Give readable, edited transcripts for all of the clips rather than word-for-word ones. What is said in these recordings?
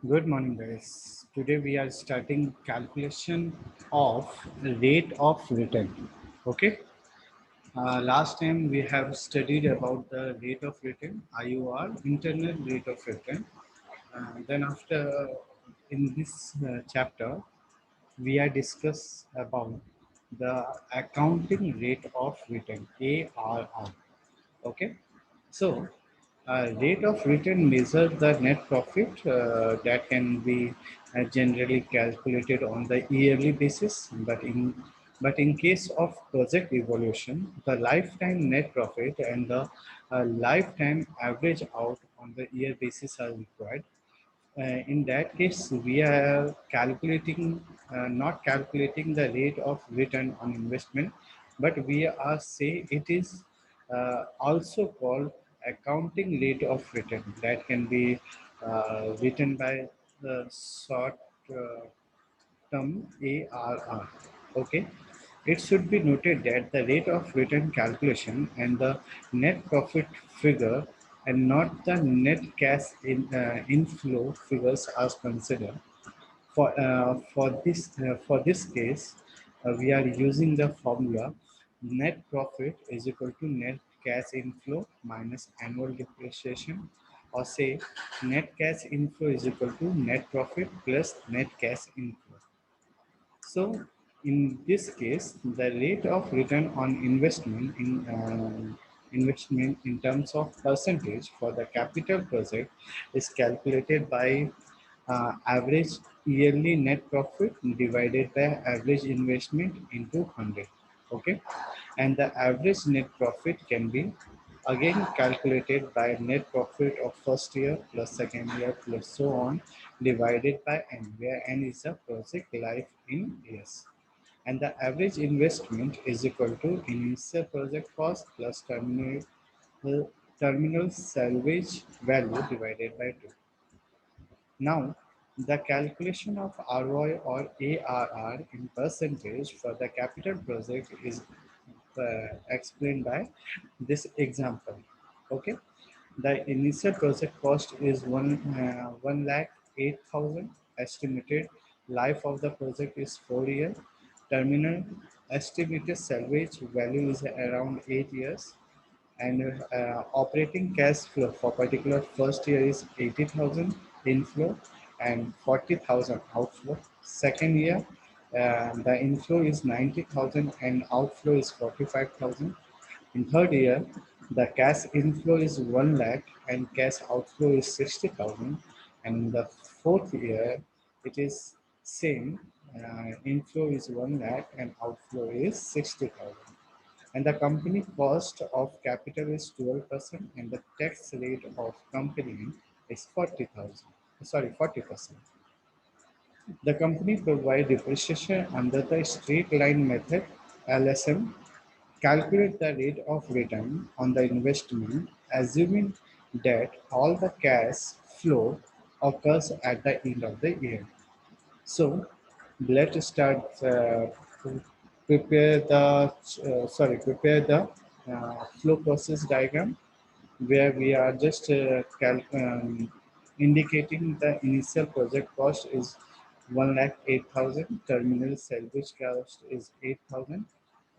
Good morning, guys. Today we are starting calculation of rate of return. Okay. Last time we have studied about the rate of return, IOR, internal rate of return. Then after in this chapter, we are discuss about the accounting rate of return, ARR. Okay. So, rate of return measure the net profit that can be generally calculated on the yearly basis, but in case of project evolution, the lifetime net profit and the lifetime average out on the year basis are required. In that case, we are not calculating the rate of return on investment, but we are say it is also called accounting rate of return that can be written by the short uh, term ARR. Okay. It should be noted that the rate of return calculation and the net profit figure and not the net inflow figures are considered. For this case, we are using the formula net profit is equal to net cash inflow minus annual depreciation, or say net cash inflow is equal to net profit plus net cash inflow. So, in this case, the rate of return on investment in terms of percentage for the capital project is calculated by average yearly net profit divided by average investment into 100. Okay, and the average net profit can be again calculated by net profit of first year plus second year plus so on divided by n, where n is the project life in years. And the average investment is equal to initial project cost plus terminal salvage value divided by 2. Now, the calculation of ROI or ARR in percentage for the capital project is explained by this example. Okay, the initial project cost is 1,08,000. Estimated life of the project is 4 years. Terminal estimated salvage value is around 8 years, and operating cash flow for particular first year is 80,000 inflow and 40,000 outflow. Second year, the inflow is 90,000 and outflow is 45,000. In third year, the cash inflow is 1 lakh and cash outflow is 60,000. And in the fourth year, it is same. Inflow is 1 lakh and outflow is 60,000. And the company cost of capital is 12% and the tax rate of company is 40,000. Sorry, 40%. The company provides depreciation under the straight line method, LSM. Calculate the rate of return on the investment, assuming that all the cash flow occurs at the end of the year. So let's start prepare the flow process diagram, where we are just indicating the initial project cost is 1,08,000. Terminal salvage cost is 8,000.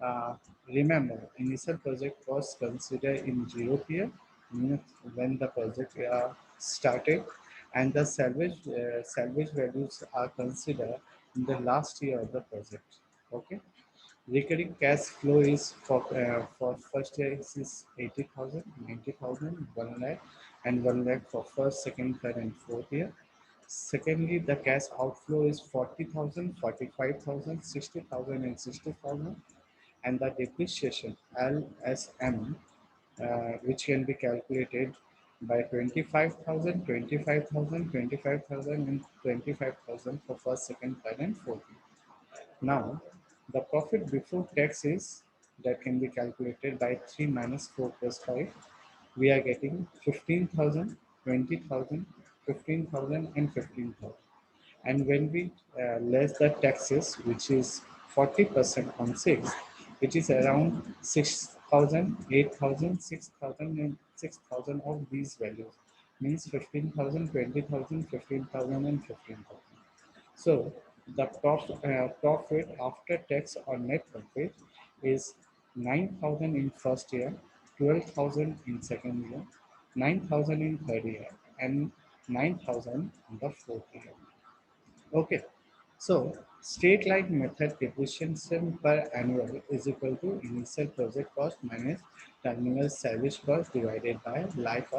Uh, Remember, initial project cost considered in 0th year, means when the project started, and the salvage values are considered in the last year of the project. Okay. Recurring cash flow is for first year is 80,000, 90,000, 1 lakh, and 1 lakh for first, second, third, and fourth year. Secondly, the cash outflow is 40,000, 45,000, 60,000, and 60,000. And the depreciation LSM, which can be calculated by 25,000, 25,000, 25,000, and 25,000 for first, second, third, and fourth year. Now, the profit before tax is that can be calculated by 3 minus 4 plus 5. We are getting 15,000, 20,000, 15,000, and 15,000. And when we less the taxes, which is 40% on 6, it is around 6,000, 8,000, 6,000, and 6,000 of these values. means 15,000, 20,000, 15,000, and 15,000. So the profit after tax or net profit is 9,000 in first year, 12,000 in second year, 9,000 in third year, and 9,000 in the fourth year. Okay. So state like method depreciation per annual is equal to initial project cost minus terminal service cost divided by life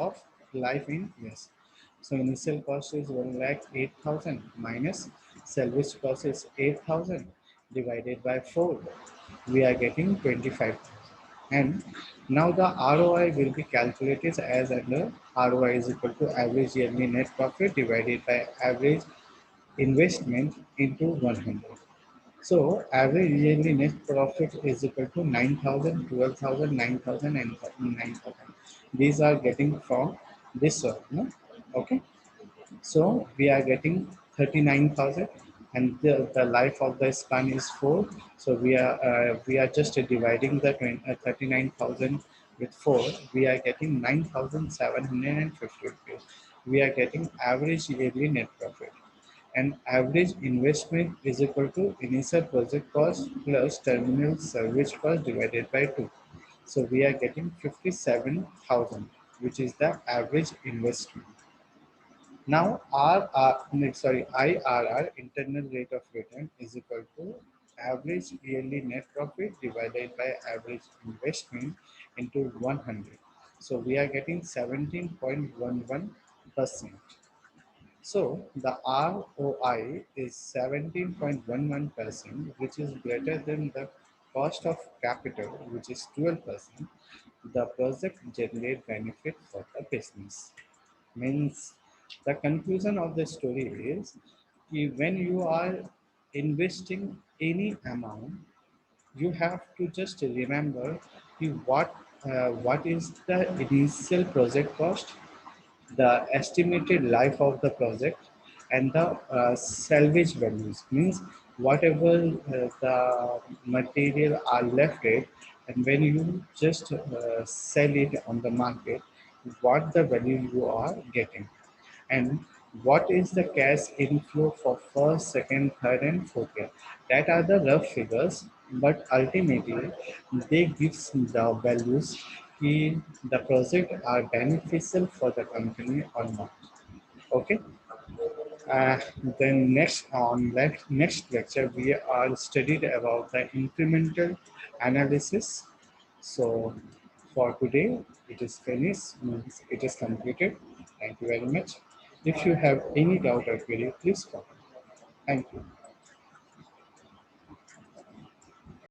in years. So initial cost is 1,08,000 minus service cost is 8,000 divided by 4. We are getting 25,000. And now the ROI will be calculated as under ROI is equal to average yearly net profit divided by average investment into 100. So average yearly net profit is equal to 9,000, 12,000, 9,000, and 9,000. These are getting from this one. No? Okay. So we are getting 39,000 and the life of the span is 4. So we are just dividing the 39,000 with 4. We are getting 9,750 rupees. We are getting average yearly net profit, and average investment is equal to initial project cost plus terminal service cost divided by 2. So we are getting 57,000, which is the average investment. Now IRR, internal rate of return, is equal to average yearly net profit divided by average investment into 100. So we are getting 17.11%. So the ROI is 17.11%, which is greater than the cost of capital, which is 12%. The project generate benefit for the business. Means the conclusion of the story is when you are investing any amount, you have to just remember what is the initial project cost, the estimated life of the project, and the salvage values, means whatever the material are left it, and when you just sell it on the market, what the value you are getting, and what is the cash inflow for first, second, third, and fourth year. That are the rough figures, but ultimately they gives the values ki the project are beneficial for the company or not. Okay. Uh, then next lecture we are studied about the incremental analysis. So for today it is finished, means it is completed. Thank you very much. If you have any doubt or query, please comment. Thank you.